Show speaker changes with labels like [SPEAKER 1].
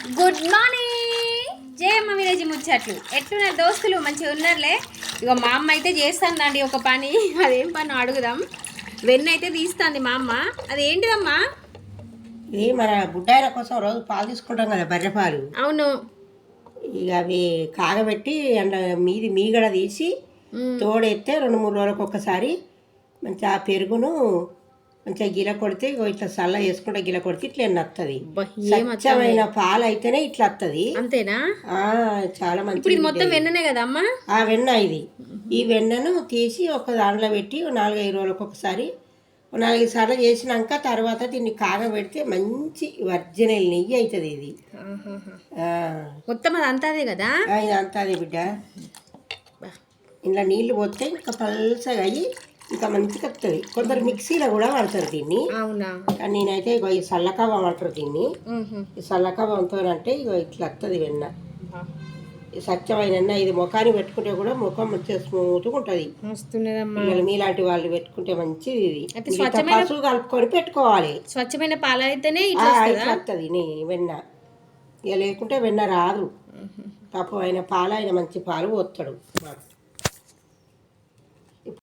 [SPEAKER 1] Good morning Jayamma village ముచ్చట్లు. ఎట్లున్నారు దోస్తులు? మంచిగా ఉన్నారులే. ఇక మా అమ్మ అయితే చేస్తానండి ఒక పని. అదేం పని అడుగుదాం. వెన్న అయితే తీస్తుంది మా అమ్మ. అదేంటిదమ్మా?
[SPEAKER 2] ఇది మన బుడ్డాయిల కోసం రోజు పాలు తీసుకుంటాం కదా, బర్రె పాలు.
[SPEAKER 1] అవును.
[SPEAKER 2] ఇక అవి కాగబెట్టి అండ్ మీగడ తీసి తోడెత్తే 2-3 రోజులకు ఒకసారి మంచిగా ఆ పెరుగును మంచిగా గిల కొడితే ఇట్లా చల్ల వేసుకుంటే గిల కొడితే ఇట్లా వస్తుంది. స్వచ్ఛమైన పాలు అయితేనే ఇట్లా వస్తుంది.
[SPEAKER 1] అంతేనా?
[SPEAKER 2] చాలా మంచి.
[SPEAKER 1] ఇప్పుడు ఇది మొత్తం వెన్ననే కదా అమ్మా?
[SPEAKER 2] ఆ వెన్న ఇది. ఈ వెన్నను తీసి ఒక దాంట్లో పెట్టి 4-5 రోజులకు ఒకసారి 4 సార్లు చేసినాక తర్వాత దీన్ని కాగబెడితే మంచి ఒరిజినల్ నెయ్యి అవుతుంది ఇది.
[SPEAKER 1] మొత్తం అది అంతాదే కదా?
[SPEAKER 2] ఇది అంతాదే బిడ్డ. ఇంట్లో నీళ్లు పోతే ఇంకా పల్సగా అయ్యి ఇంకా మంచిగా వస్తుంది. కొందరు మిక్సీలో కూడా వాడతారు దీన్ని.
[SPEAKER 1] అవునా?
[SPEAKER 2] కానీ నేనైతే ఇగో ఈ సల్లకవ్వం అంటారు దీన్ని. ఈ సల్లకవ్వంతో అంటే ఇగో ఇట్లా వస్తుంది వెన్న. స్వచ్ఛమైన ఇది ముఖానికి పెట్టుకుంటే కూడా ముఖం మంచిగా స్మూత్గా ఉంటుంది. మీలాంటి వాళ్ళు పెట్టుకుంటే మంచిది. ఇది పసుపు కలుపుకొని పెట్టుకోవాలి.
[SPEAKER 1] స్వచ్ఛమైన పాలు అయితేనే
[SPEAKER 2] వస్తుంది వెన్న. ఇక లేకుంటే వెన్న రాదు. తప్పు అయిన పాలు ఆయన మంచి పాలు పోస్తాడు.